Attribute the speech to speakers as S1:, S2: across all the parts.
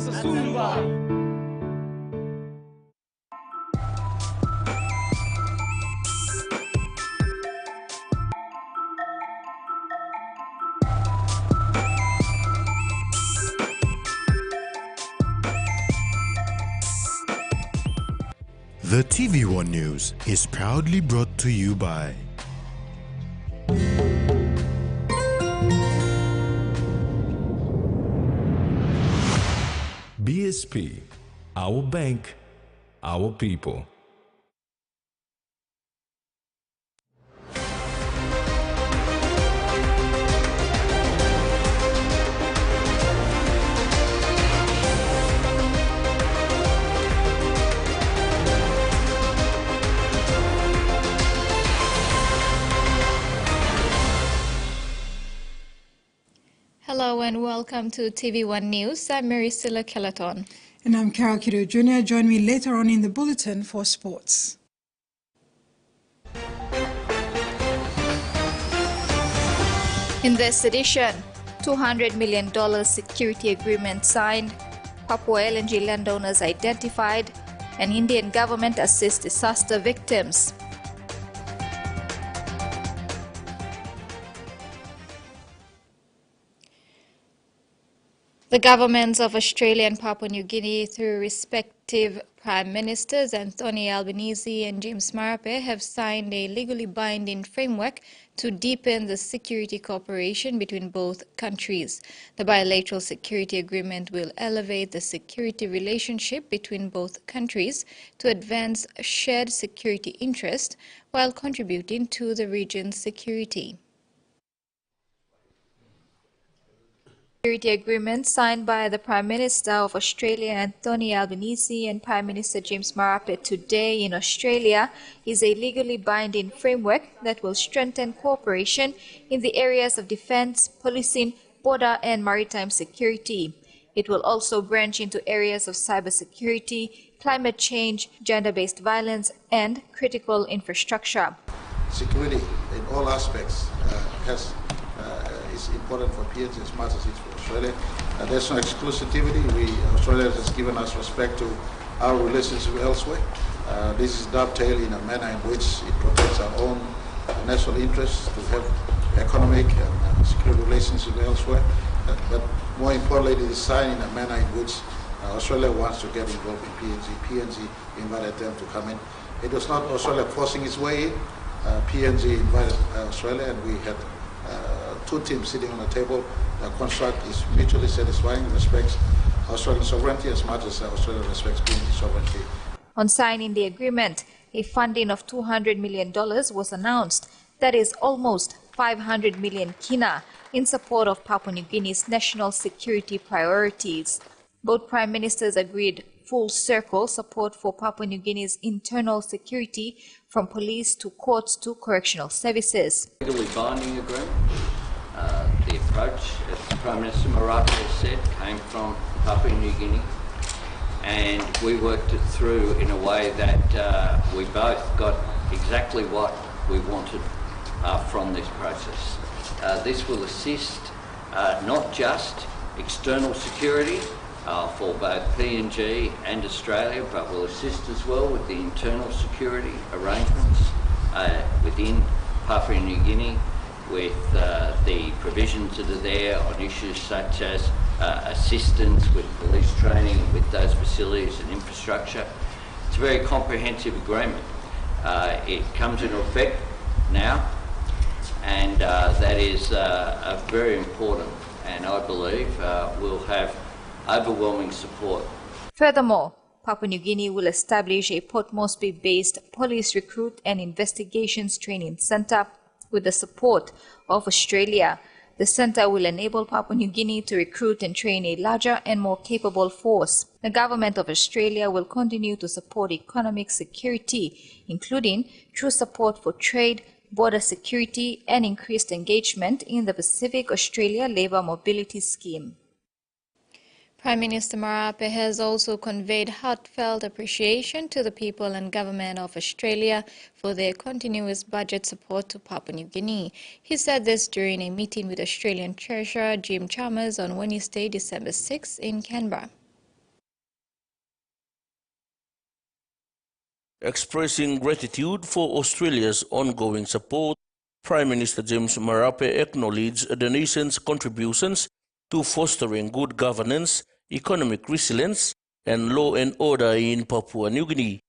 S1: Sumba.
S2: The TVWan News is proudly brought to you by
S3: BSP, our bank, our people.
S4: Hello and welcome to TVWan News. I'm Maricela Kelaton.
S5: And I'm Carol Kido Jr. Join me later on in the bulletin for sports.
S4: In this edition, $200 million security agreement signed, Papua LNG landowners identified, and Indian government assists disaster victims. The governments of Australia and Papua New Guinea, through respective Prime Ministers Anthony Albanese and James Marape, have signed a legally binding framework to deepen the security cooperation between both countries. The bilateral security agreement will elevate the security relationship between both countries to advance shared security interests while contributing to the region's security. Security agreement signed by the Prime Minister of Australia Anthony Albanese and Prime Minister James Marape today in Australia is a legally binding framework that will strengthen cooperation in the areas of defence, policing, border and maritime security. It will also branch into areas of cybersecurity, climate change, gender-based violence and critical infrastructure.
S6: Security in all aspects is important for PNG as much as it's for Australia. There's no exclusivity. Australia has given us respect to our relationship elsewhere. This is dovetailed in a manner in which it protects our own national interests to have economic and security relationship elsewhere. But more importantly, it is signed in a manner in which Australia wants to get involved in PNG. PNG invited them to come in. It was not Australia forcing its way in. PNG invited Australia, and we had two teams sitting on the table. The construct is mutually satisfying, respects Australian sovereignty as much as Australia respects PNG sovereignty.
S4: On signing the agreement, a funding of $200 million was announced. That is almost 500 million kina in support of Papua New Guinea's national security priorities. Both Prime Ministers agreed full circle support for Papua New Guinea's internal security, from police to courts to correctional services.
S7: Legally binding agreement. The approach, as Prime Minister Marape has said, came from Papua New Guinea, and we worked it through in a way that we both got exactly what we wanted from this process. This will assist not just external security for both PNG and Australia, but will assist as well with the internal security arrangements within Papua New Guinea, with the provisions that are there on issues such as assistance with police training, with those facilities and infrastructure. It's a very comprehensive agreement. It comes into effect now, and that is very important, and I believe will have overwhelming support.
S4: Furthermore, Papua New Guinea will establish a Port Moresby-based police recruit and investigations training centre with the support of Australia. The centre will enable Papua New Guinea to recruit and train a larger and more capable force. The Government of Australia will continue to support economic security, including through support for trade, border security and increased engagement in the Pacific Australia Labour Mobility Scheme. Prime Minister Marape has also conveyed heartfelt appreciation to the people and government of Australia for their continuous budget support to Papua New Guinea. He said this during a meeting with Australian Treasurer Jim Chalmers on Wednesday, December 6 in Canberra.
S1: Expressing gratitude for Australia's ongoing support, Prime Minister James Marape acknowledged the nation's contributions to fostering good governance, economic resilience, and law and order in Papua New Guinea.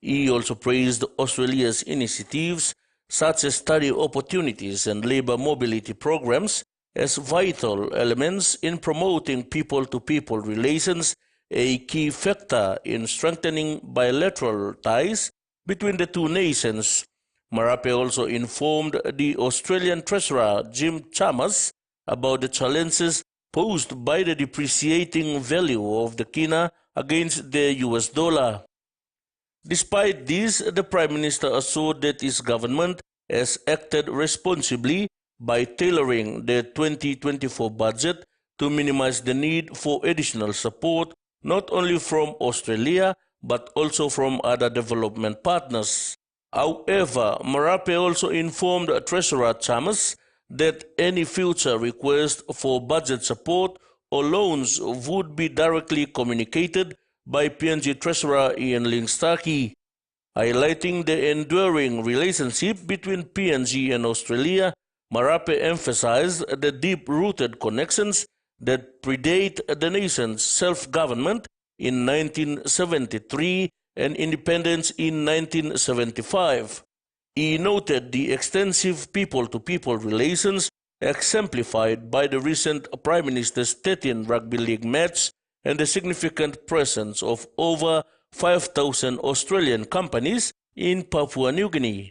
S1: He also praised Australia's initiatives such as study opportunities and labor mobility programs as vital elements in promoting people-to-people relations, a key factor in strengthening bilateral ties between the two nations. Marape also informed the Australian Treasurer Jim Chalmers about the challenges posed by the depreciating value of the kina against the US dollar. Despite this, the Prime Minister assured that his government has acted responsibly by tailoring the 2024 budget to minimize the need for additional support not only from Australia but also from other development partners. However, Marape also informed Treasurer Chalmers that any future request for budget support or loans would be directly communicated by PNG Treasurer Ian Lingstarkey. Highlighting the enduring relationship between PNG and Australia, Marape emphasized the deep-rooted connections that predate the nation's self-government in 1973 and independence in 1975. He noted the extensive people-to-people relations exemplified by the recent Prime Minister's 13th Rugby League match and the significant presence of over 5,000 Australian companies in Papua New Guinea.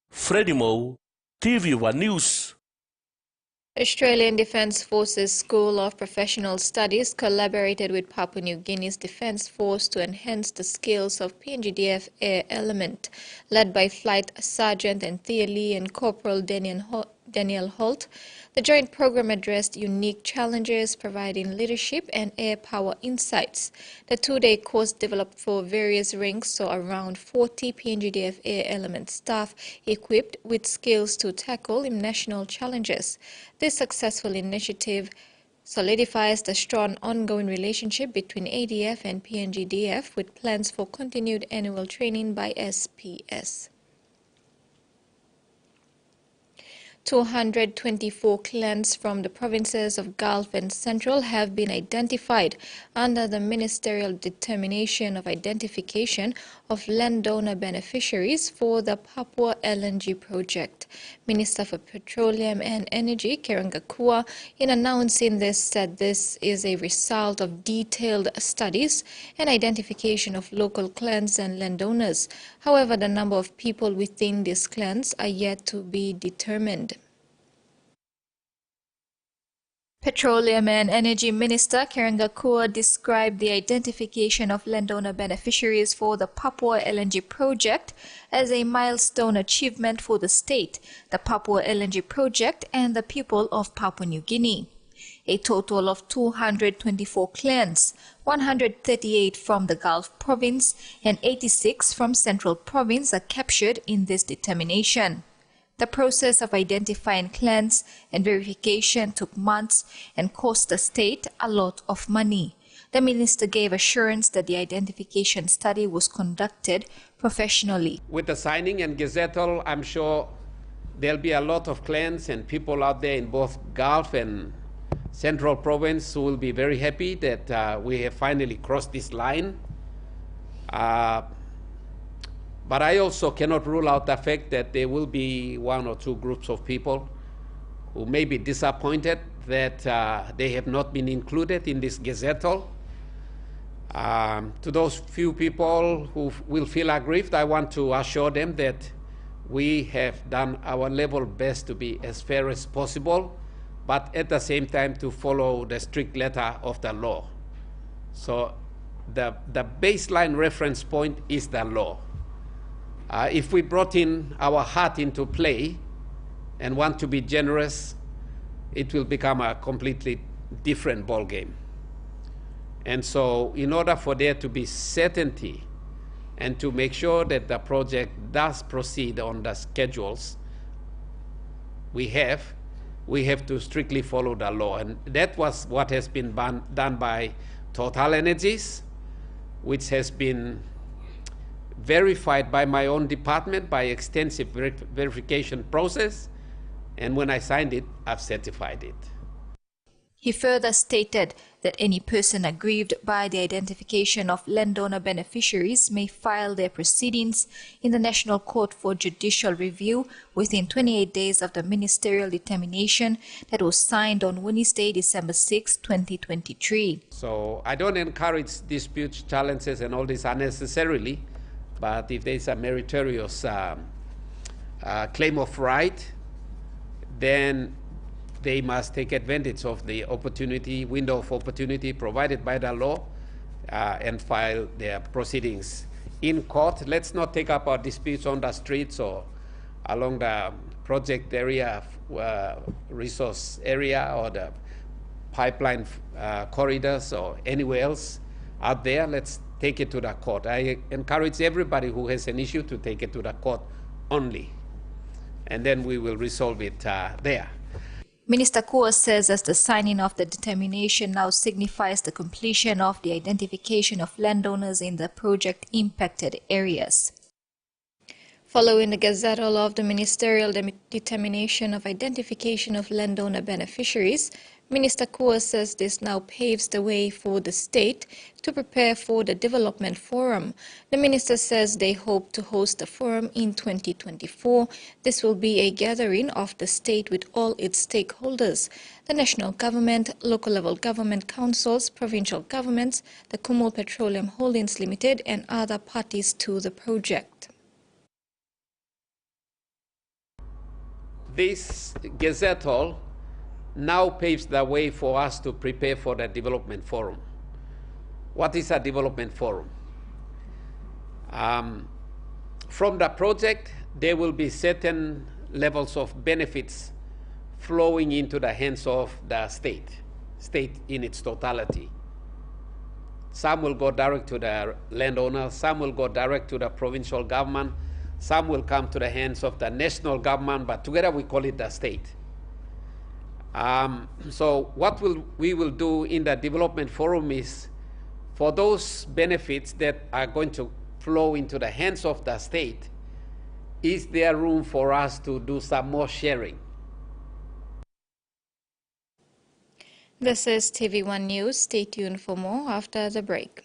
S1: Freddie Moe, TVWan News.
S4: Australian Defence Forces School of Professional Studies collaborated with Papua New Guinea's Defence Force to enhance the skills of PNGDF Air Element, led by Flight Sergeant Anthea Lee and Corporal Daniel Holt. The joint program addressed unique challenges, providing leadership and air power insights. The two-day course developed for various ranks saw around 40 PNGDF Air Element staff equipped with skills to tackle national challenges. This successful initiative solidifies the strong ongoing relationship between ADF and PNGDF, with plans for continued annual training by SPS. 224 clans from the provinces of Gulf and Central have been identified under the ministerial determination of identification of landowner beneficiaries for the Papua LNG project. Minister for Petroleum and Energy, Kerengakua, in announcing this, said this is a result of detailed studies and identification of local clans and landowners. However, the number of people within these clans are yet to be determined. Petroleum and Energy Minister Kerengakua described the identification of landowner beneficiaries for the Papua LNG project as a milestone achievement for the state, the Papua LNG project, and the people of Papua New Guinea. A total of 224 clans, 138 from the Gulf Province and 86 from Central Province are captured in this determination. The process of identifying clans and verification took months and cost the state a lot of money. The minister gave assurance that the identification study was conducted professionally.
S8: With the signing and gazettal, I'm sure there'll be a lot of clans and people out there in both Gulf and Central Province who will be very happy that we have finally crossed this line. But I also cannot rule out the fact that there will be one or two groups of people who may be disappointed that they have not been included in this gazettal. To those few people who will feel aggrieved, I want to assure them that we have done our level best to be as fair as possible, but at the same time to follow the strict letter of the law. So the baseline reference point is the law. If we brought in our heart into play and want to be generous, it will become a completely different ballgame. And so in order for there to be certainty and to make sure that the project does proceed on the schedules we have to strictly follow the law. And that was what has been done by Total Energies, which has been verified by my own department by extensive verification process, and when I signed it, I've certified it.
S4: He further stated that any person aggrieved by the identification of landowner beneficiaries may file their proceedings in the National Court for judicial review within 28 days of the ministerial determination that was signed on Wednesday, December 6, 2023.
S8: So I don't encourage disputes, challenges, and all this unnecessarily, but if there's a meritorious claim of right, then they must take advantage of the window of opportunity provided by the law and file their proceedings in court. Let's not take up our disputes on the streets or along the project area, resource area, or the pipeline corridors or anywhere else out there. Let's take it to the court. I encourage everybody who has an issue to take it to the court only, and then we will resolve it there.
S4: Minister Kua says as the signing of the determination now signifies the completion of the identification of landowners in the project-impacted areas. Following the gazettal of the ministerial determination of identification of landowner beneficiaries, Minister Kua says this now paves the way for the state to prepare for the development forum. The minister says they hope to host the forum in 2024. This will be a gathering of the state with all its stakeholders: the national government, local level government councils, provincial governments, the Kumul Petroleum Holdings Limited, and other parties to the project.
S8: This gazettal now paves the way for us to prepare for the development forum. What is a development forum? From the project, there will be certain levels of benefits flowing into the hands of the state in its totality. Some will go direct to the landowner, some will go direct to the provincial government, some will come to the hands of the national government, but together we call it the state. So what we will do in the development forum is, for those benefits that are going to flow into the hands of the state, is there room for us to do some more sharing?
S4: This is TVWan News. Stay tuned for more after the break.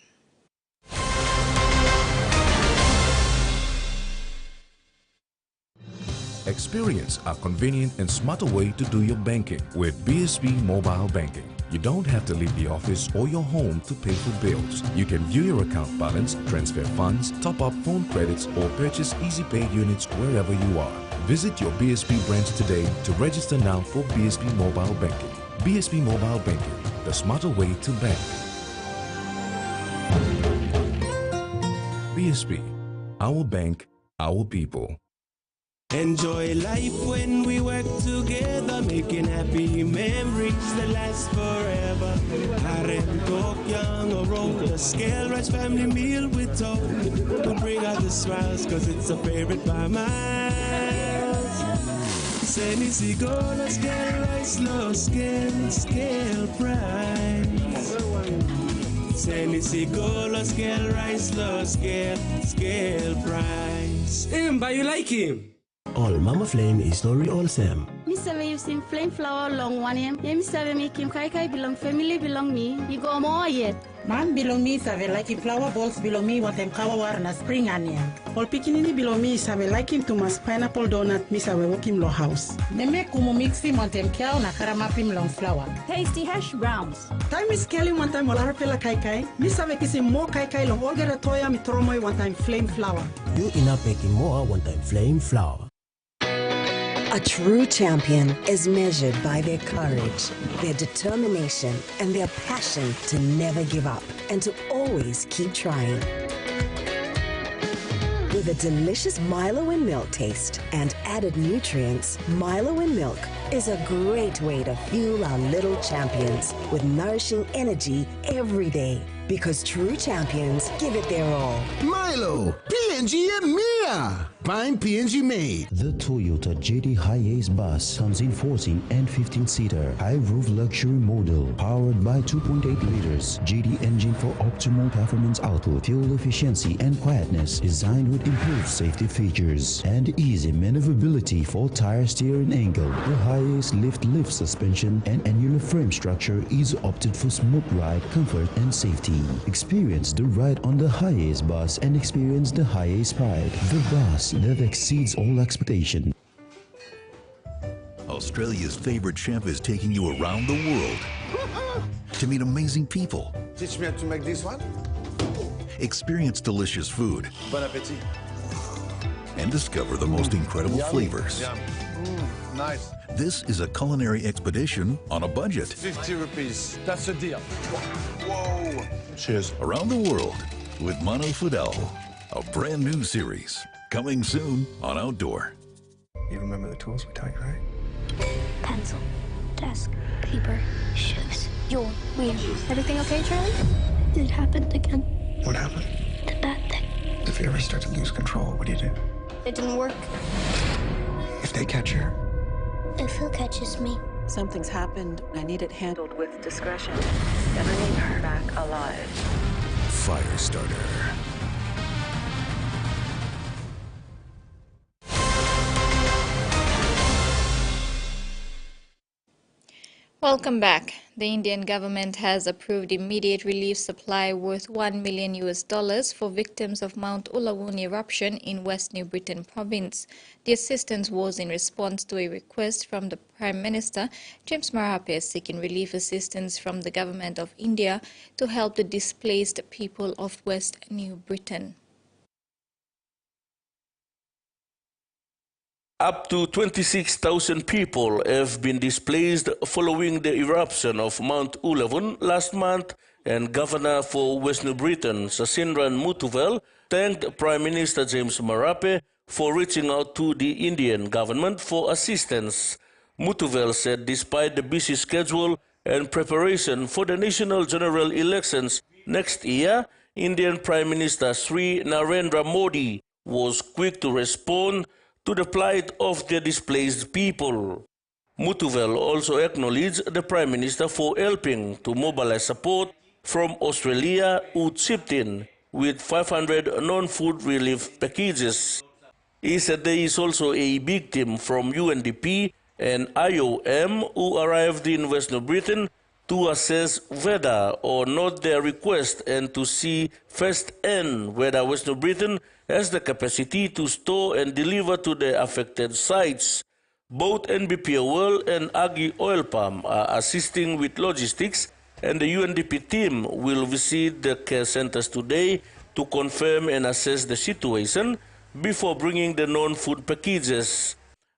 S3: Experience a convenient and smarter way to do your banking with BSB Mobile Banking. You don't have to leave the office or your home to pay for bills. You can view your account balance, transfer funds, top up phone credits, or purchase Easy Pay units wherever you are. Visit your BSB branch today to register now for BSB Mobile Banking. BSB Mobile Banking, the smarter way to bank. BSB, our bank, our people.
S9: Enjoy life when we work together, making happy memories that last forever. Karen Cook, young or old, a scale rice family meal with toast. To bring out the smiles, cause it's a favorite by miles. Send easy go, let's get rice, low scale price. Send easy go, let's get rice, low scale price. But you like him? All Mama Flame is not all Sam.
S10: Mr. Way, you've seen flame flower long one him. Yeah, Mr. Way, make him kai belong family belong me. You go more yet.
S11: Man belong me, save like him flower balls belong me, what them cover war na spring onion. All pikinini belong me, save like him to mas pineapple donut, Mr. Way walk him low house. They make kumu mix him on them cow na karamapim long flower.
S10: Tasty hash browns.
S11: Time is Kelly one time while harpela kai. Mr. Way kissing more kai long all get a toya mi tromoy one time flame flower.
S9: You enough making more one time flame flower.
S12: A true champion is measured by their courage, their determination, and their passion to never give up and to always keep trying. With a delicious Milo and milk taste and added nutrients, Milo and milk is a great way to fuel our little champions with nourishing energy every day. Because true champions give it their all.
S13: Milo, PNG and Mia. Buying PNG made.
S14: The Toyota JD Hi-Ace bus comes in 14 and 15-seater high-roof luxury model powered by 2.8 liters JD engine for optimal performance output, fuel efficiency and quietness, designed with improved safety features and easy maneuverability for tire steering angle. The Hi-Ace lift suspension and annular frame structure is opted for smooth ride, comfort and safety. Experience the ride on the Hi-Ace bus and experience the Hi-Ace pride. The bus that exceeds all expectation.
S15: Australia's favorite chef is taking you around the world to meet amazing people.
S16: Teach me how to make this one.
S15: Experience delicious food.
S16: Bon appetit.
S15: And discover the most incredible flavors.
S16: Yum. Nice.
S15: This is a culinary expedition on a budget.
S16: 50 rupees. That's a deal. Whoa.
S15: Cheers. Around the world with Mano Fidel, a brand new series coming soon on Outdoor.
S17: You remember the tools we taught you, right?
S18: Pencil, desk, paper, shoes, your wheel. Everything okay, Charlie? It happened again.
S17: What happened?
S18: The bad thing.
S17: If you ever start to lose control, what do you do?
S18: It didn't work.
S17: If they catch you?
S18: If Phil catches me.
S19: Something's happened. I need it handled with discretion. And I need her back alive.
S3: Firestarter.
S4: Welcome back. The Indian government has approved immediate relief supply worth $1 million for victims of Mount Ulawun eruption in West New Britain province. The assistance was in response to a request from the Prime Minister, James Marape, seeking relief assistance from the government of India to help the displaced people of West New Britain.
S1: Up to 26,000 people have been displaced following the eruption of Mount Ulawun last month, and Governor for West New Britain, Sasindran Muthuvel, thanked Prime Minister James Marape for reaching out to the Indian government for assistance. Muthuvel said despite the busy schedule and preparation for the national general elections next year, Indian Prime Minister Sri Narendra Modi was quick to respond to the plight of the displaced people. Muthuvel also acknowledged the Prime Minister for helping to mobilize support from Australia, who chipped in with 500 non-food relief packages. He said there is also a big team from UNDP and IOM who arrived in West New Britain to assess whether or not their request and to see firsthand whether West New Britain has the capacity to store and deliver to the affected sites. Both NBPOL and Agri Oil Palm are assisting with logistics, and the UNDP team will visit the care centers today to confirm and assess the situation before bringing the non-food packages.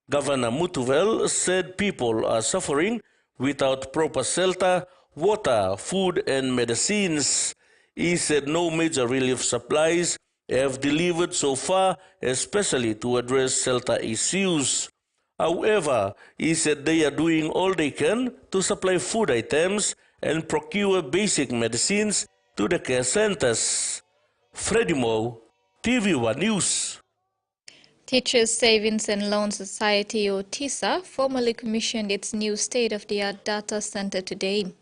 S1: Governor Muthuvel said people are suffering without proper shelter, water, food and medicines. He said no major relief supplies have delivered so far, especially to address shelter issues. However, he said they are doing all they can to supply food items and procure basic medicines to the care centers. Freddie Moe, TVWan News.
S4: Teachers Savings and Loan Society, or Tisa, formally commissioned its new state-of-the-art data center today.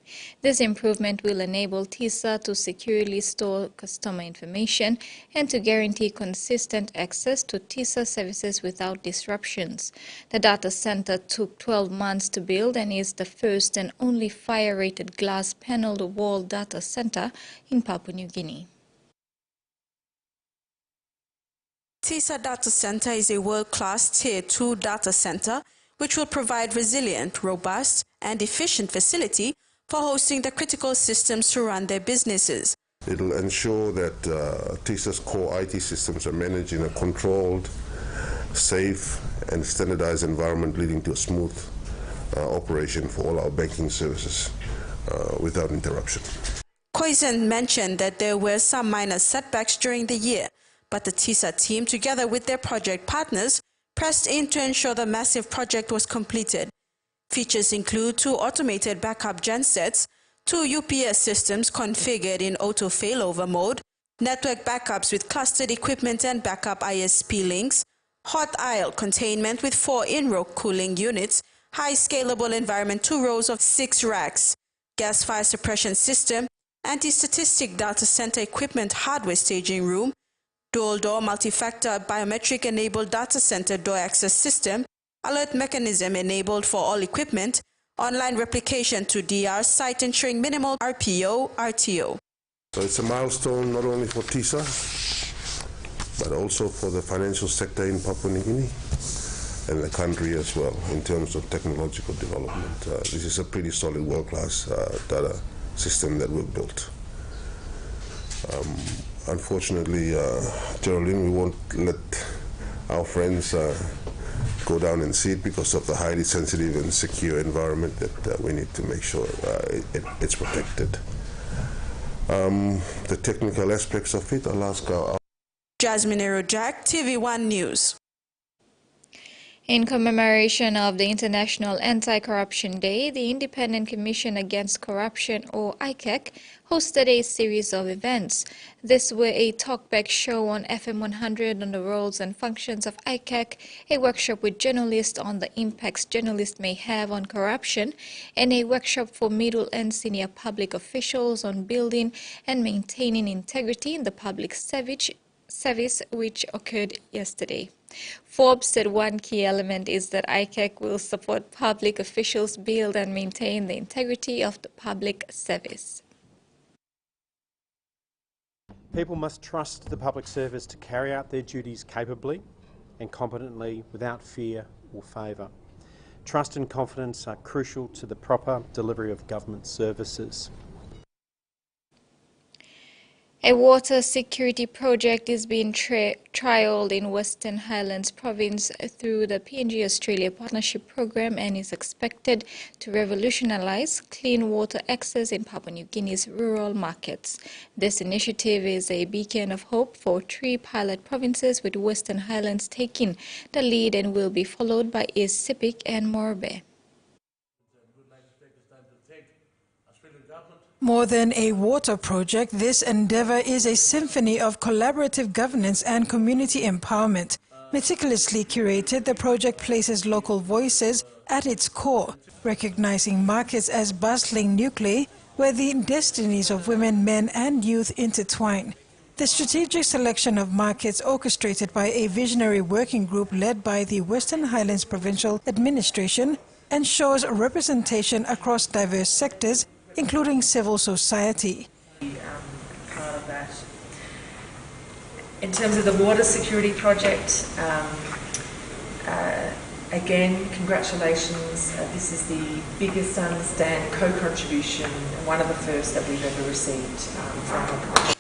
S4: This improvement will enable Tisa to securely store customer information and to guarantee consistent access to Tisa services without disruptions. The data center took 12 months to build and is the first and only fire-rated glass paneled wall data center in Papua New Guinea.
S20: Tisa Data Center is a world-class Tier 2 data center which will provide resilient, robust, and efficient facility for hosting the critical systems to run their businesses.
S21: It will ensure that Tisa's core IT systems are managed in a controlled, safe, and standardized environment, leading to a smooth operation for all our banking services without interruption.
S20: Khoisan mentioned that there were some minor setbacks during the year, but the Tisa team, together with their project partners, pressed in to ensure the massive project was completed. Features include 2 automated backup gensets, 2 UPS systems configured in auto failover mode, network backups with clustered equipment and backup ISP links, hot aisle containment with 4 in-row cooling units, high scalable environment 2 rows of 6 racks, gas fire suppression system, anti-statistic data center equipment hardware staging room, dual-door multi-factor biometric-enabled data center door access system, alert mechanism enabled for all equipment, online replication to DR site ensuring minimal RPO/RTO.
S21: So it's a milestone not only for Tisa, but also for the financial sector in Papua New Guinea and the country as well in terms of technological development. This is a pretty solid world-class data system that we've built. Unfortunately, Geraldine, we won't let our friends go down and see it because of the highly sensitive and secure environment that we need to make sure it's protected. The technical aspects of it, I'll ask our...
S20: Jasmine Erojak, TVWan News.
S4: In commemoration of the International Anti-Corruption Day, the Independent Commission Against Corruption, or ICAC, hosted a series of events. This were a talkback show on FM 100 on the roles and functions of ICAC, a workshop with journalists on the impacts journalists may have on corruption, and a workshop for middle and senior public officials on building and maintaining integrity in the public service, which occurred yesterday. Forbes said one key element is that ICAC will support public officials build and maintain the integrity of the public service.
S2: People must trust the public service to carry out their duties capably and competently without fear or favour. Trust and confidence are crucial to the proper delivery of government services.
S4: A water security project is being trialled in Western Highlands Province through the PNG Australia Partnership Program and is expected to revolutionise clean water access in Papua New Guinea's rural markets. This initiative is a beacon of hope for 3 pilot provinces, with Western Highlands taking the lead and will be followed by East Sepik and Morobe.
S5: More than a water project, this endeavour is a symphony of collaborative governance and community empowerment. Meticulously curated, the project places local voices at its core, recognising markets as bustling nuclei where the destinies of women, men and youth intertwine. The strategic selection of markets, orchestrated by a visionary working group led by the Western Highlands Provincial Administration, ensures representation across diverse sectors, including civil society.
S22: Part of that. In terms of the water security project, again, congratulations. This is the biggest understand co-contribution, one of the first that we've ever received from the project.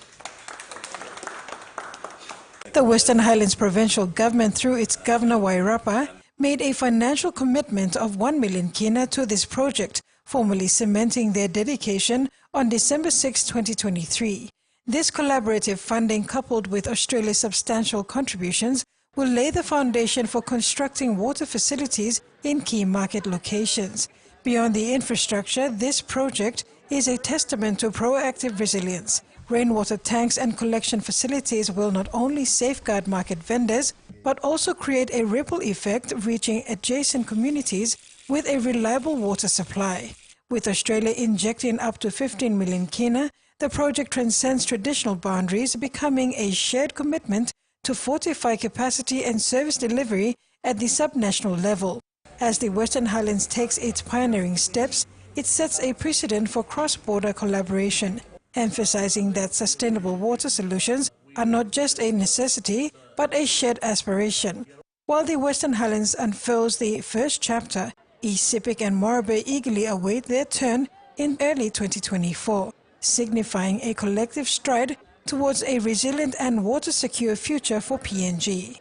S5: The Western Highlands Provincial Government, through its Governor Wairapa, made a financial commitment of 1 million kina to this project, formally cementing their dedication on December 6, 2023. This collaborative funding, coupled with Australia's substantial contributions, will lay the foundation for constructing water facilities in key market locations. Beyond the infrastructure, this project is a testament to proactive resilience. Rainwater tanks and collection facilities will not only safeguard market vendors, but also create a ripple effect reaching adjacent communities with a reliable water supply. With Australia injecting up to 15 million kina, the project transcends traditional boundaries, becoming a shared commitment to fortify capacity and service delivery at the subnational level. As the Western Highlands takes its pioneering steps, it sets a precedent for cross-border collaboration, emphasizing that sustainable water solutions are not just a necessity, but a shared aspiration. While the Western Highlands unfurls the first chapter, East Sepik and Morobe eagerly await their turn in early 2024, signifying a collective stride towards a resilient and water-secure future for PNG.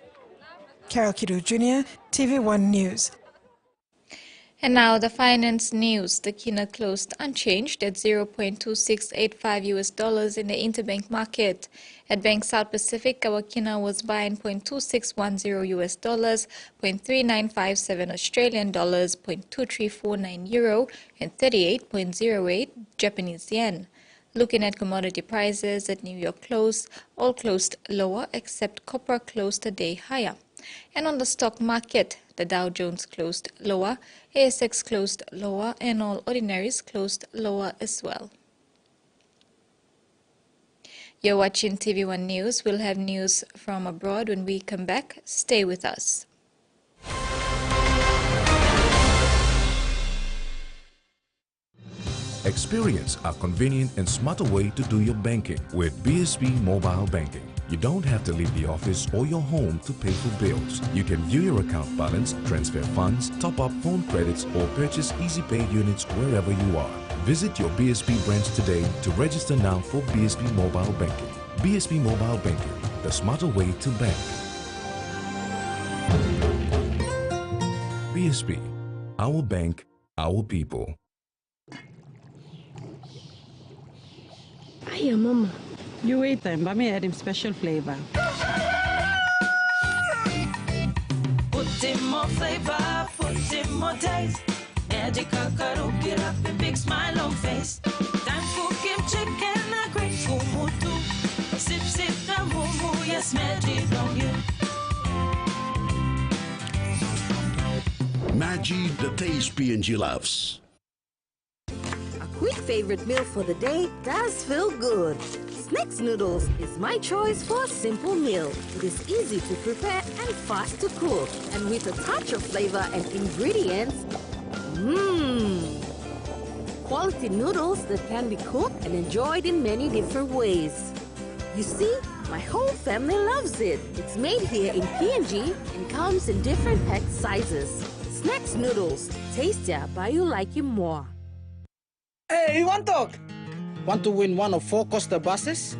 S5: Carol Kidu Jr., TVWan News.
S4: And now the finance news. The kina closed unchanged at $0.2685 US in the interbank market. At Bank South Pacific, our kina was buying $0.2610 US, $0.3957 Australian dollars, $0.2349 euro, and 38.08 Japanese yen. Looking at commodity prices at New York close, all closed lower except copper closed a day higher. And on the stock market, the Dow Jones closed lower, ASX closed lower, and all ordinaries closed lower as well. You're watching TV1 News. We'll have news from abroad when we come back. Stay with us.
S3: Experience a convenient and smarter way to do your banking with BSB Mobile Banking. You don't have to leave the office or your home to pay for bills. You can view your account balance, transfer funds, top up phone credits, or purchase Easy Pay units wherever you are. Visit your BSB branch today to register now for BSB Mobile Banking. BSB Mobile Banking, the smarter way to bank. BSB, our bank, our people.
S11: Hiya, Mama. You wait time, but me add him special flavor.
S6: Put in more flavor, put in more taste. Magic kakaro, get up a big smile on face. Time for Kim chicken, a great kumutu. Sip, sip, the moo, yes, magic on you.
S13: Maggi, the taste PNG loves.
S7: A quick favorite meal for the day does feel good. Snacks noodles is my choice for a simple meal. It is easy to prepare and fast to cook. And with a touch of flavor and ingredients, quality noodles that can be cooked and enjoyed in many different ways. You see, my whole family loves it. It's made here in PNG and comes in different pack sizes. Snacks noodles, tastier but you like it more.
S23: Hey, you want talk? Want to win one of 4 Costa buses?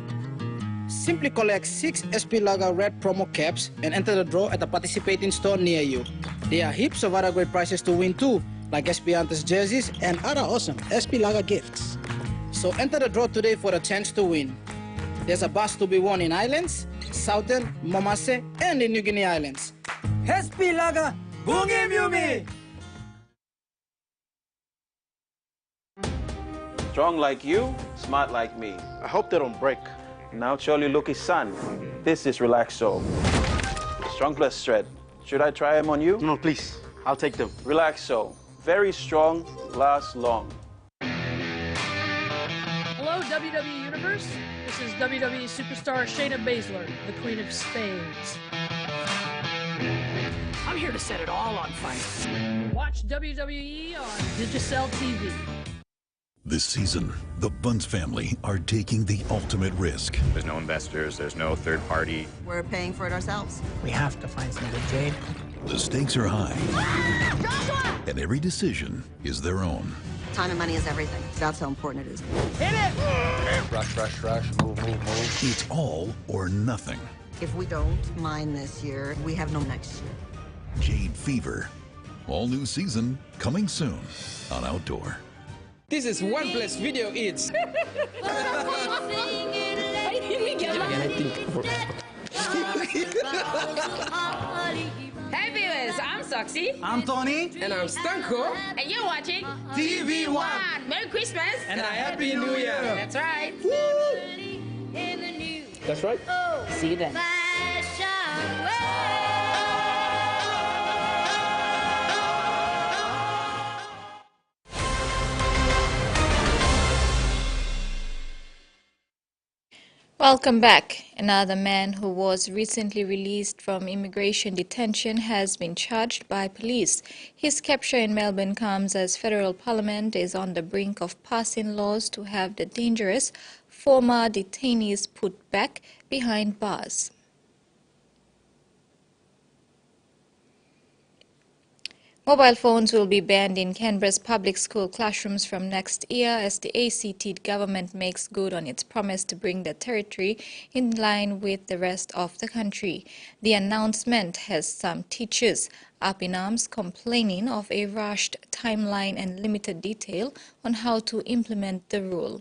S23: Simply collect 6 SP Lager Red promo caps and enter the draw at a participating store near you. There are heaps of other great prizes to win too, like SP Hunters jerseys and other awesome SP Lager gifts. So enter the draw today for a chance to win. There's a bus to be won in Islands, Southern, Momase, and the New Guinea Islands. SP Lager, Bungi Mumi!
S24: Strong like you, smart like me.
S25: I hope they don't break.
S24: Now Charlie Luki's son. This is Relaxo. Strong plus Shred. Should I try them on you?
S25: No, please. I'll take them.
S24: Relaxo. Very strong, lasts long.
S26: Hello, WWE Universe. This is WWE Superstar Shayna Baszler, the Queen of Spades. I'm here to set it all on fire. Watch WWE on Digicel TV.
S15: This season, the Bunce family are taking the ultimate risk.
S27: There's no investors, there's no third party.
S28: We're paying for it ourselves.
S23: We have to find some good trade.
S15: The stakes are high, and every decision is their own.
S28: Time and money is everything. That's how important it is.
S23: Hit it!
S27: Rush, rush, rush, move, move, move.
S15: It's all or nothing.
S28: If we don't mine this year, we have no next year.
S15: Jade Fever. All new season coming soon on Outdoor.
S23: This is One Plus Video Eats.
S29: Hey viewers, I'm Soxy.
S23: I'm Tony.
S28: And I'm Stanko.
S29: And you're watching
S23: TVWan.
S29: Merry Christmas.
S23: And a Happy New Year.
S29: That's right.
S23: That's right.
S29: See you then.
S4: Welcome back. Another man who was recently released from immigration detention has been charged by police. His capture in Melbourne comes as federal parliament is on the brink of passing laws to have the dangerous former detainees put back behind bars. Mobile phones will be banned in Canberra's public school classrooms from next year as the ACT government makes good on its promise to bring the territory in line with the rest of the country. The announcement has some teachers up in arms, complaining of a rushed timeline and limited detail on how to implement the rule.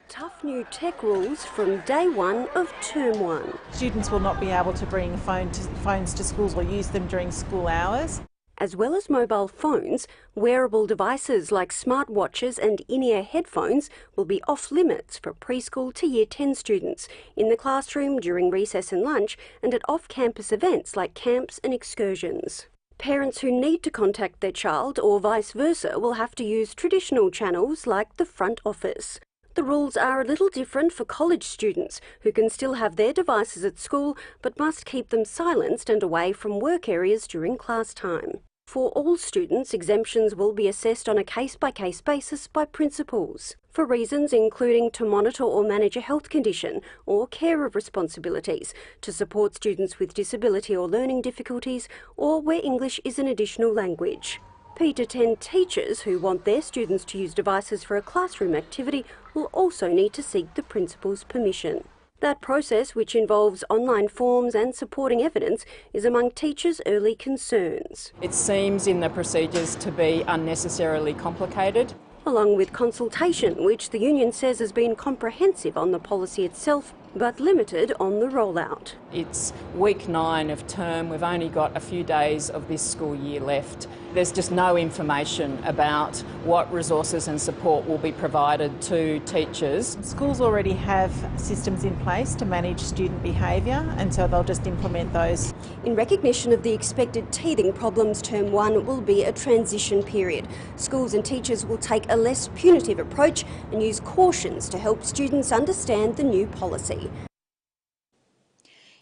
S8: Tough new tech rules from day one of term one.
S9: Students will not be able to bring phones to schools or use them during school hours.
S8: As well as mobile phones, wearable devices like smartwatches and in-ear headphones will be off limits for preschool to Year 10 students in the classroom during recess and lunch and at off-campus events like camps and excursions. Parents who need to contact their child or vice versa will have to use traditional channels like the front office. The rules are a little different for college students who can still have their devices at school but must keep them silenced and away from work areas during class time. For all students, exemptions will be assessed on a case-by-case basis by principals for reasons including to monitor or manage a health condition or carer responsibilities, to support students with disability or learning difficulties, or where English is an additional language. P-10 teachers who want their students to use devices for a classroom activity will also need to seek the principal's permission. That process, which involves online forms and supporting evidence, is among teachers' early concerns.
S9: It seems in the procedures to be unnecessarily complicated.
S8: Along with consultation, which the union says has been comprehensive on the policy itself, but limited on the rollout.
S9: It's week 9 of term. We've only got a few days of this school year left. There's just no information about what resources and support will be provided to teachers. Schools already have systems in place to manage student behaviour, and so they'll just implement those.
S8: In recognition of the expected teething problems, term 1 will be a transition period. Schools and teachers will take a less punitive approach and use cautions to help students understand the new policy.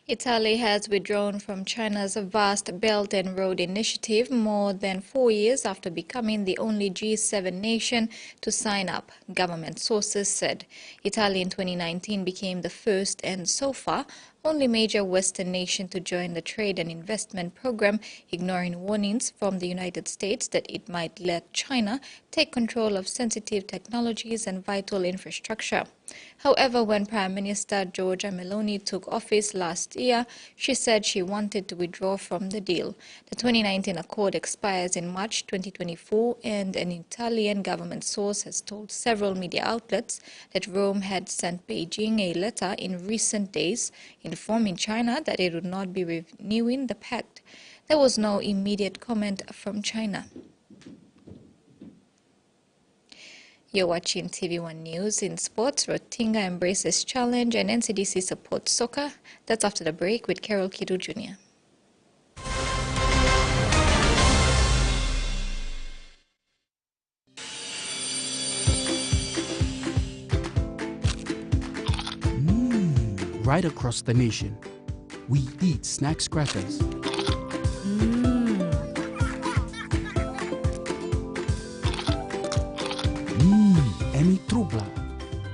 S4: Italy has withdrawn from China's vast Belt and Road Initiative more than 4 years after becoming the only G7 nation to sign up, government sources said. Italy in 2019 became the first and so far only major Western nation to join the trade and investment program, ignoring warnings from the United States that it might let China take control of sensitive technologies and vital infrastructure. However, when Prime Minister Giorgia Meloni took office last year, she said she wanted to withdraw from the deal. The 2019 accord expires in March 2024, and an Italian government source has told several media outlets that Rome had sent Beijing a letter in recent days informing China that it would not be renewing the pact. There was no immediate comment from China. You're watching TVWan News. In sports, Rotinga embraces challenge and NCDC supports soccer. That's after the break with Carol Kidu Jr.
S10: Right across the nation, we eat snacks crackers. Emi trubla.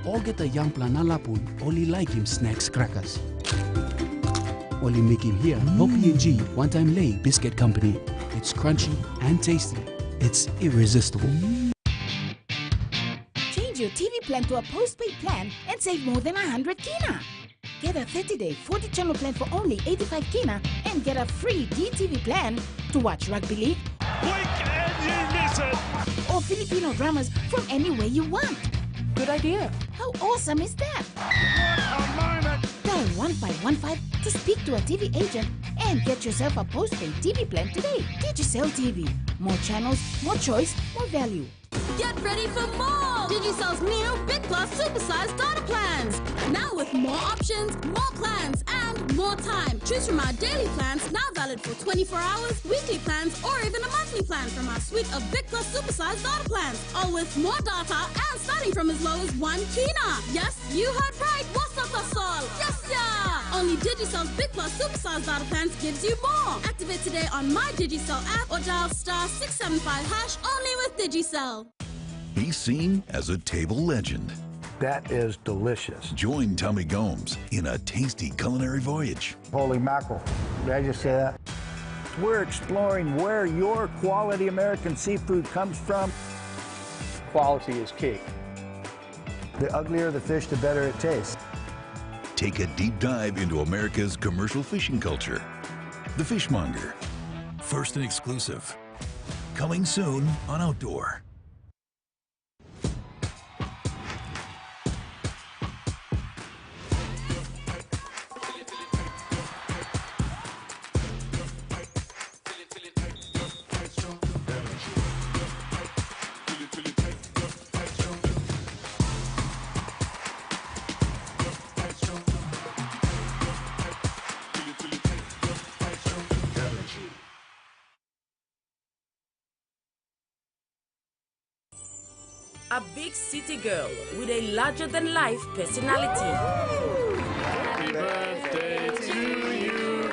S10: All get a young planalapun, only like him snacks crackers. Only make him here, no PNG, one-time lay biscuit company. It's crunchy and tasty. It's irresistible.
S12: Change your TV plan to a postpaid plan and save more than 100 kina. Get a 30-day 40-channel plan for only 85 kina and get a free DTV plan to watch rugby league, blink and you miss it, or Filipino dramas from anywhere you want. Good idea. How awesome is that? What a moment! Dial 1515 to speak to a TV agent and get yourself a postpaid TV plan today. Digicel TV. More channels, more choice, more value.
S7: Get ready for more! Digicel's new Big Plus Supersized Data Plans. Now with more options, more plans, and more time. Choose from our daily plans, now valid for 24 hours, weekly plans, or even a monthly plan from our suite of Big Plus Supersized Data Plans. All with more data and starting from as low as 1 kina. Yes, you heard right. What's up, that's all? Yes, yeah! Only Digicel's Big Plus Supersized Data Plans gives you more. Activate today on My Digicel app or dial *675# only with Digicel.
S15: He's seen as a table legend.
S1: That is delicious.
S15: Join Tommy Gomes in a tasty culinary voyage.
S1: Holy mackerel. Did I just say that? We're exploring where your quality American seafood comes from. Quality is key. The uglier the fish, the better it tastes.
S15: Take a deep dive into America's commercial fishing culture. The Fishmonger. First and exclusive. Coming soon on Outdoor.
S2: A big city girl with a larger-than-life personality.
S14: Happy birthday to you.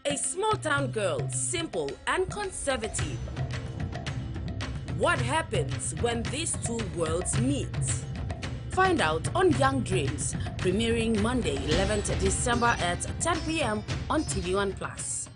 S2: A small-town girl, simple and conservative. What happens when these two worlds meet? Find out on Young Dreams, premiering Monday, 11th December at 10 p.m. on TVWan Plus.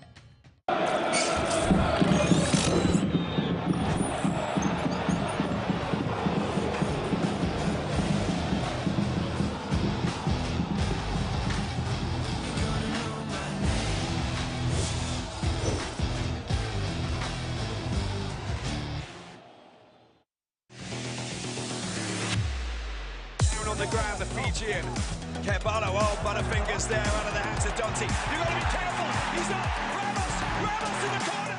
S16: On the ground, the Fijian. Kebano, oh, Butterfingers there out of the hands of Dante. You've got to be careful. He's not. Ramos in the corner.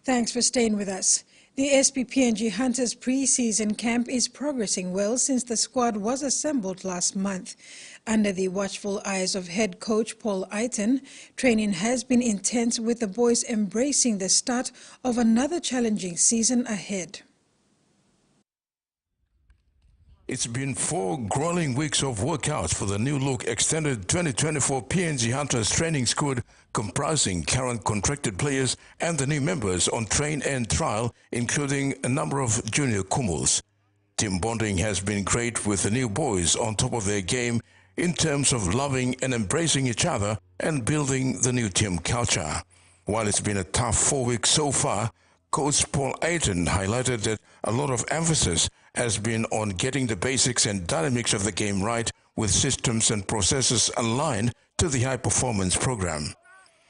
S5: Thanks for staying with us. The PNG Hunters pre-season camp is progressing well since the squad was assembled last month. Under the watchful eyes of head coach Paul Eiton, training has been intense with the boys embracing the start of another challenging season ahead.
S3: It's been 4 grueling weeks of workouts for the new-look extended 2024 PNG Hunters Training squad, comprising current contracted players and the new members on train and trial, including a number of junior Kumals. Team bonding has been great with the new boys on top of their game in terms of loving and embracing each other and building the new team culture. While it's been a tough 4 weeks so far, Coach Paul Eiton highlighted that a lot of emphasis has been on getting the basics and dynamics of the game right, with systems and processes aligned to the high-performance program.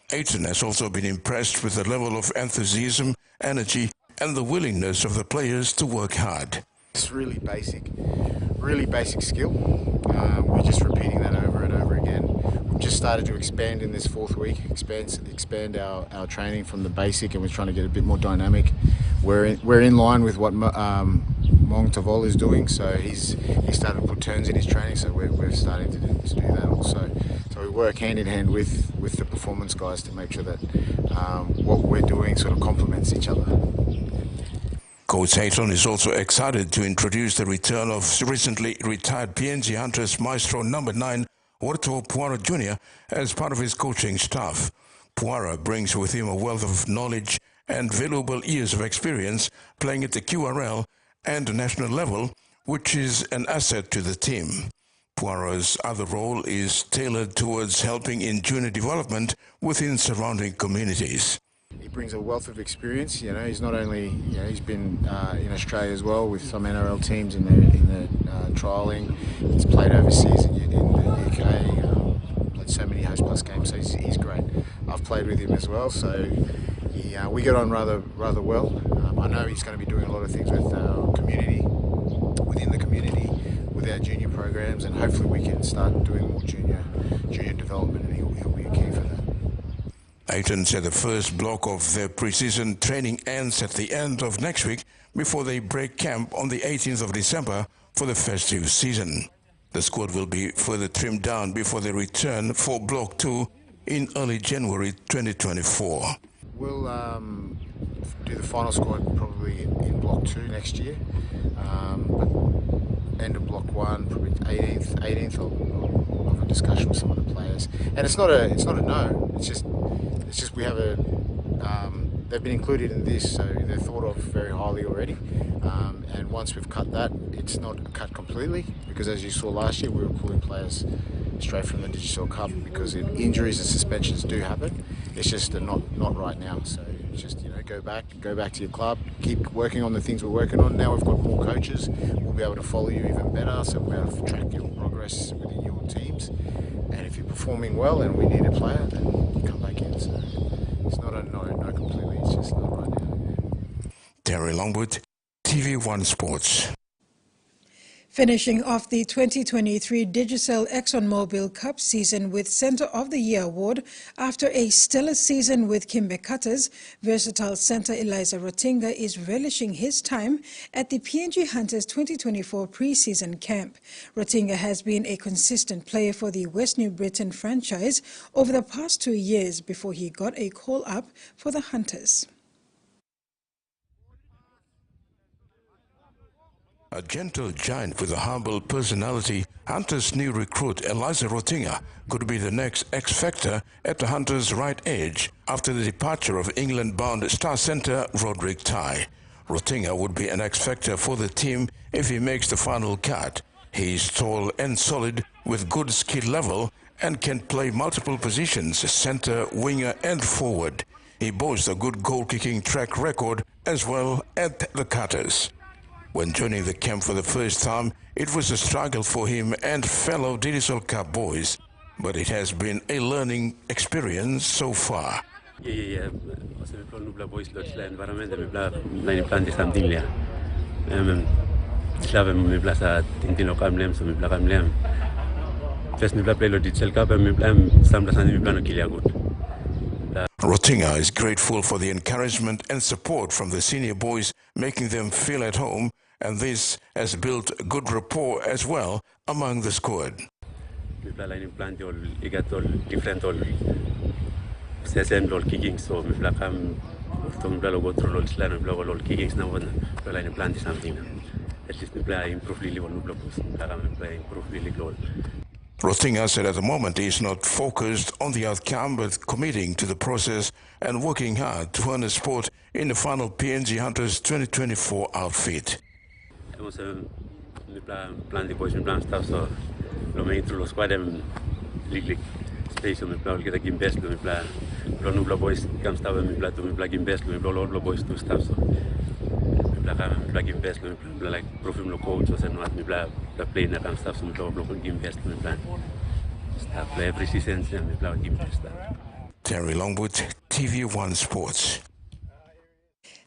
S3: Eiton has also been impressed with the level of enthusiasm, energy, and the willingness of the players to work hard.
S17: It's really basic skill. We're just repeating that over and over again. We've just started to expand in this 4th week, expand our training from the basic, and we're trying to get a bit more dynamic. We're in line with what Mong Tavol is doing, so he's started to put turns in his training, so we're starting to do that also. So we work hand in hand with the performance guys to make sure that what we're doing sort of complements each other.
S3: Coach Eiton is also excited to introduce the return of recently retired PNG Hunters Maestro number 9, Warto Puara Jr. as part of his coaching staff. Puara brings with him a wealth of knowledge and valuable years of experience playing at the QRL and the national level, which is an asset to the team. Puara's other role is tailored towards helping in junior development within surrounding communities.
S17: He brings a wealth of experience. You know, he's not only, you know, he's been in Australia as well with some NRL teams in the trialling. He's played overseas in the UK, played so many Host Plus games, so he's great. I've played with him as well, so we get on rather well. I know he's going to be doing a lot of things with our community, within the community, with our junior programs, and hopefully we can start doing more junior development, and he'll be a key for that.
S3: Eiton said the first block of their pre-season training ends at the end of next week before they break camp on the 18th of December for the festive season. The squad will be further trimmed down before they return for Block 2 in early January 2024.
S17: We'll do the final squad probably in Block 2 next year. But end of Block 1, probably 18th of a discussion with some of the players. And it's not a no. It's just we have a. They've been included in this, so they're thought of very highly already. And once we've cut that, it's not cut completely, because as you saw last year, we were pulling players straight from the Digital Cup because injuries and suspensions do happen. It's just not right now. So it's just, go back to your club, keep working on the things we're working on. Now we've got more coaches, we'll be able to follow you even better, so we'll be able to track your progress within your teams. And if you're performing well and we need a player, then you come back in. So it's not a no completely, it's just not right now.
S6: Terry Longwood, TVWan Sports.
S5: Finishing off the 2023 Digicel ExxonMobil Cup season with Centre of the Year award after a stellar season with Kimbe Cutters, versatile centre Eliza Roa is relishing his time at the PNG Hunters 2024 pre-season camp. Roa has been a consistent player for the West New Britain franchise over the past 2 years before he got a call-up for the Hunters.
S6: A gentle giant with a humble personality, Hunters' new recruit Eliza Roa could be the next X-factor at the Hunters' right edge after the departure of England-bound star centre Roderick Tai. Roa would be an X-factor for the team if he makes the final cut. He is tall and solid with good skill level and can play multiple positions, centre, winger and forward. He boasts a good goal-kicking track record as well at the Cutters. When joining the camp for the first time, it was a struggle for him and fellow Digicel Cup boys, but it has been a learning experience so far.
S11: Yeah. Boys environment me plan something there. Sa tintino kamlem so me kamlem. First me play lo Digicel Cup me plan me plan good.
S6: Roa is grateful for the encouragement and support from the senior boys, making them feel at home, and this has built good rapport as well among the squad.
S11: We plan different session kicking, so we plan go through kickings now and plan something. At least we play improve really one play improve really goal.
S6: Roa said at the moment he is not focused on the outcome but committing to the process and working hard to earn a spot in the final PNG Hunters 2024 outfit.
S11: We plan the boys, we plan stuff, so we make through the squad and league space, we plan get a game best, we plan boys come stuff and we plan game best, we plan all the boys do stuff, so we plan game best, we plan like professional coach or something, we plan play in that stuff, so we plan game best, we plan stuff play every season and we plan game best.
S6: Terry Longwood, TVWan Sports.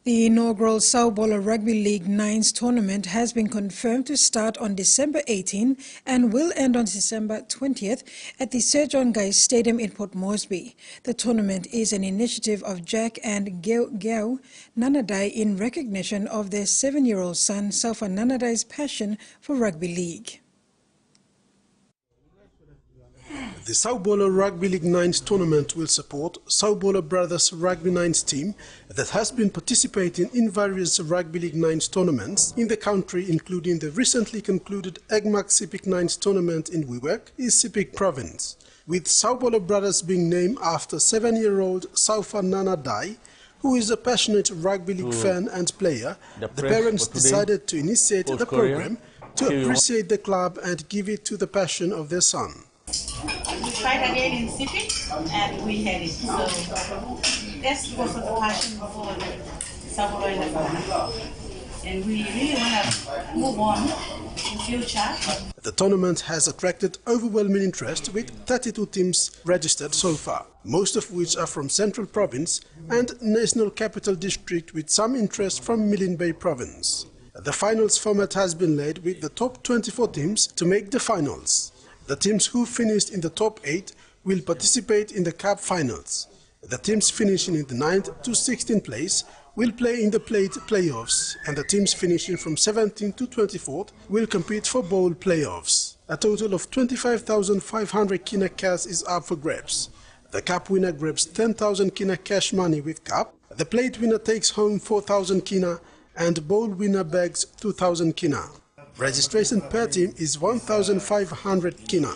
S5: The inaugural Sao Paulo Rugby League 9's tournament has been confirmed to start on December 18 and will end on December 20th at the Sir John Guy Stadium in Port Moresby. The tournament is an initiative of Jack and Gao Nanadai in recognition of their 7-year-old son, Saufa Nanadai's passion for rugby league.
S13: The Sao Paulo Rugby League 9's tournament will support Sao Paulo Brothers Rugby 9's team that has been participating in various Rugby League 9's tournaments in the country, including the recently concluded EGMAC Sepik 9's tournament in Wewak, East Sepik Province, with Sao Paulo Brothers being named after 7-year-old Saufa Nanadai, who is a passionate rugby league fan and player. The parents decided to initiate the program to appreciate the club and give it to the passion of their son.
S18: We tried again in Sepik and we had it. So that's because of the passion for Sao Paulo and we really want to move on in future.
S13: The tournament has attracted overwhelming interest with 32 teams registered so far, most of which are from Central Province and National Capital District, with some interest from Milne Bay Province. The finals format has been laid with the top 24 teams to make the finals. The teams who finished in the top 8 will participate in the Cup finals. The teams finishing in the 9th to 16th place will play in the playoffs, and the teams finishing from 17th to 24th will compete for bowl playoffs. A total of 25,500 kina cash is up for grabs. The Cup winner grabs 10,000 kina cash money with Cup, The plate winner takes home 4,000 kina and bowl winner bags 2,000 kina. Registration per team is 1,500 kina.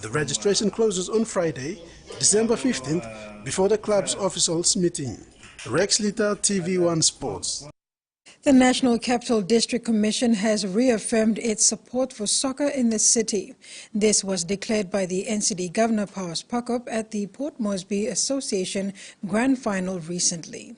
S13: The registration closes on Friday, December 15th, before the club's officials meeting. Rex Lita, TVWan Sports.
S5: The National Capital District Commission has reaffirmed its support for soccer in the city. This was declared by the NCD Governor Powers Pakop at the Port Moresby Association Grand Final recently.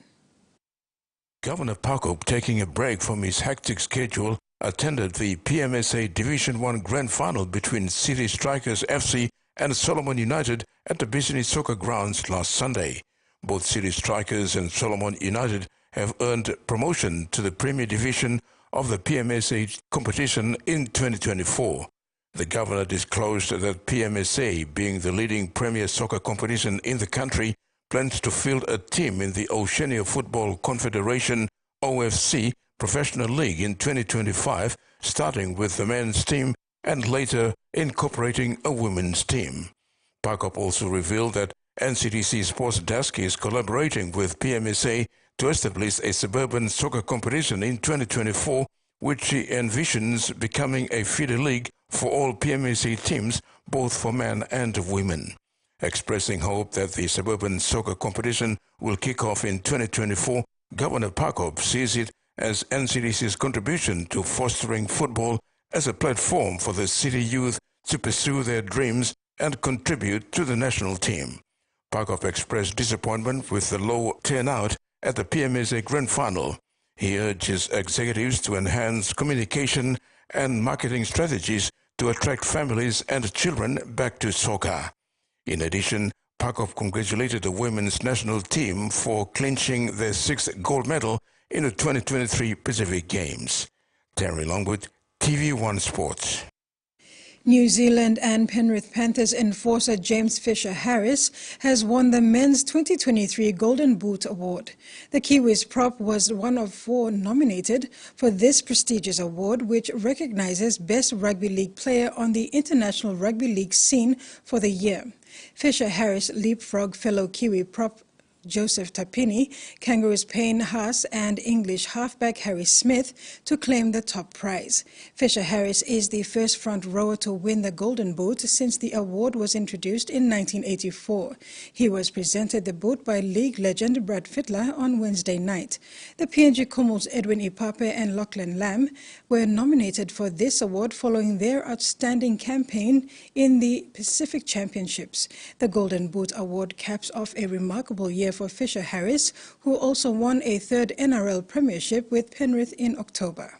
S6: Governor Pakop, taking a break from his hectic schedule, attended the PMSA Division 1 Grand Final between City Strikers FC and Solomon United at the Business Soccer Grounds last Sunday. Both City Strikers and Solomon United have earned promotion to the Premier Division of the PMSA competition in 2024. The governor disclosed that PMSA, being the leading Premier soccer competition in the country, plans to field a team in the Oceania Football Confederation OFC Professional League in 2025, starting with the men's team and later incorporating a women's team. Pakop also revealed that NCDC Sports Desk is collaborating with PMSA to establish a suburban soccer competition in 2024, which he envisions becoming a feeder league for all PMSA teams, both for men and women. Expressing hope that the suburban soccer competition will kick off in 2024, Governor Pakop sees it as NCDC's contribution to fostering football as a platform for the city youth to pursue their dreams and contribute to the national team. Pakop expressed disappointment with the low turnout at the PMSA Grand Final. He urges executives to enhance communication and marketing strategies to attract families and children back to soccer. In addition, Pakop congratulated the women's national team for clinching their 6th gold medal in the 2023 Pacific Games. Terry Longwood, TVWan Sports.
S5: New Zealand and Penrith Panthers enforcer James Fisher-Harris has won the Men's 2023 Golden Boot Award. The Kiwis prop was one of 4 nominated for this prestigious award, which recognizes best rugby league player on the international rugby league scene for the year. Fisher-Harris leapfrogged fellow Kiwi prop Joseph Tapini, Kangaroos Payne Haas and English halfback Harry Smith to claim the top prize. Fisher-Harris is the first front rower to win the Golden Boot since the award was introduced in 1984. He was presented the boot by league legend Brad Fittler on Wednesday night. The PNG Kumul's Edwin Ipape and Lachlan Lamb were nominated for this award following their outstanding campaign in the Pacific Championships. The Golden Boot Award caps off a remarkable year for Fisher-Harris, who also won a 3rd NRL premiership with Penrith in October.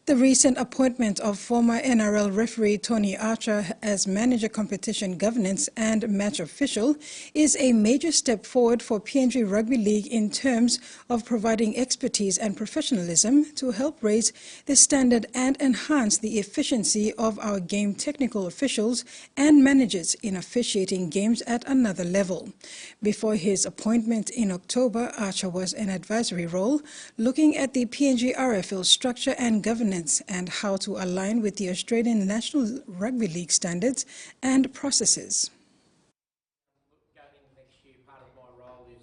S5: The recent appointment of former NRL referee Tony Archer as manager, competition governance and match official is a major step forward for PNG Rugby League in terms of providing expertise and professionalism to help raise the standard and enhance the efficiency of our game technical officials and managers in officiating games at another level. Before his appointment in October, Archer was an advisory role, looking at the PNG RFL structure and governance and how to align with the Australian National Rugby League standards and processes.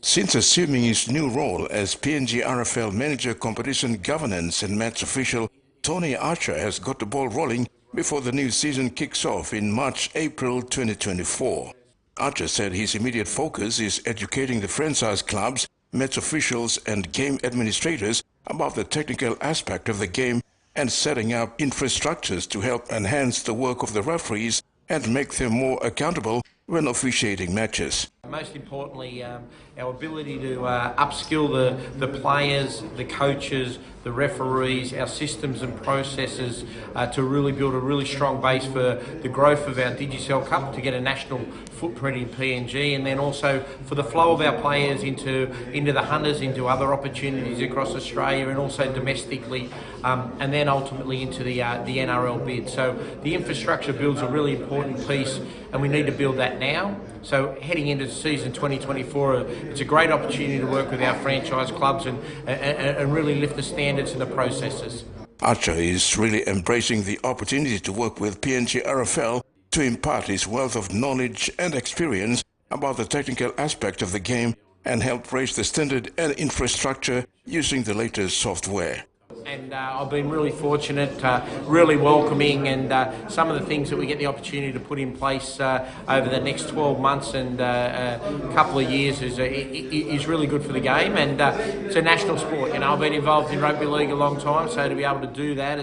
S6: Since assuming his new role as PNG RFL Manager, Competition Governance and Match Official, Tony Archer has got the ball rolling before the new season kicks off in March-April 2024. Archer said his immediate focus is educating the franchise clubs, match officials and game administrators about the technical aspect of the game and setting up infrastructures to help enhance the work of the referees and make them more accountable when officiating matches.
S19: Most importantly, our ability to upskill the players, the coaches, the referees, our systems and processes to really build a really strong base for the growth of our Digicel Cup to get a national footprint in PNG, and then also for the flow of our players into the Hunters, into other opportunities across Australia and also domestically, and then ultimately into the NRL bid. So the infrastructure build's a really important piece, and we need to build that now. So heading into season 2024, it's a great opportunity to work with our franchise clubs and really lift the standards and the processes.
S6: Archer is really embracing the opportunity to work with PNG RFL to impart his wealth of knowledge and experience about the technical aspect of the game and help raise the standard and infrastructure using the latest software.
S19: And I've been really fortunate, really welcoming, and some of the things that we get the opportunity to put in place over the next 12 months and a couple of years is really good for the game, and it's a national sport. You know, I've been involved in rugby league a long time, so to be able to do that,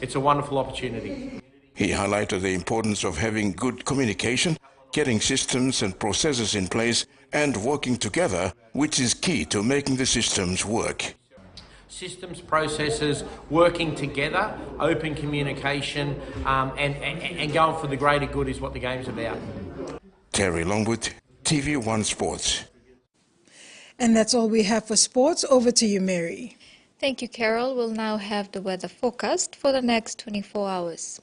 S19: it's a wonderful opportunity.
S6: He highlighted the importance of having good communication, getting systems and processes in place, and working together, which is key to making the systems work.
S19: Systems, processes, working together, open communication, and going for the greater good is what the game's about.
S6: Terry Longwood, TV1 Sports.
S5: And that's all we have for sports. Over to you, Mary.
S4: Thank you, Carol. We'll now have the weather forecast for the next 24 hours.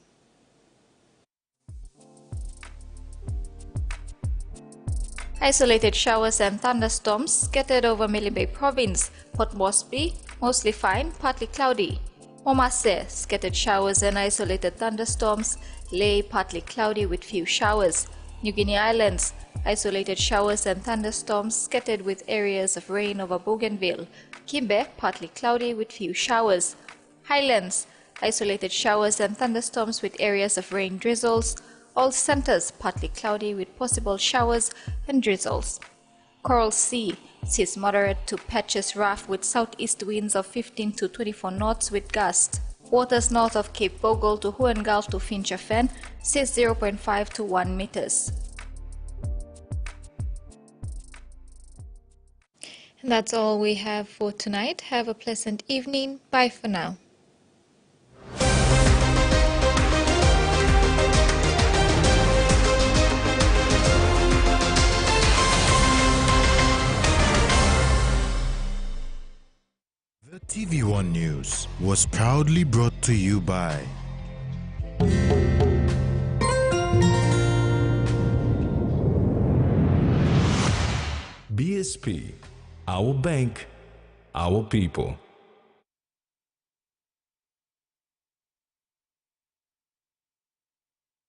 S4: Isolated showers and thunderstorms scattered over Milne Bay Province. Port Moresby, mostly fine, partly cloudy. Momase, scattered showers and isolated thunderstorms. Lae, partly cloudy with few showers. New Guinea Islands, isolated showers and thunderstorms scattered with areas of rain over Bougainville. Kimbe, partly cloudy with few showers. Highlands, isolated showers and thunderstorms with areas of rain drizzles. All centers partly cloudy with possible showers and drizzles. Coral Sea, seas moderate to patches rough with southeast winds of 15 to 24 knots with gusts. Waters north of Cape Bogle to Huon Gulf to Fincher Fen, seas 0.5 to 1 meters. And that's all we have for tonight. Have a pleasant evening. Bye for now.
S20: The TVWan News was proudly brought to you by
S3: BSP, our bank, our people.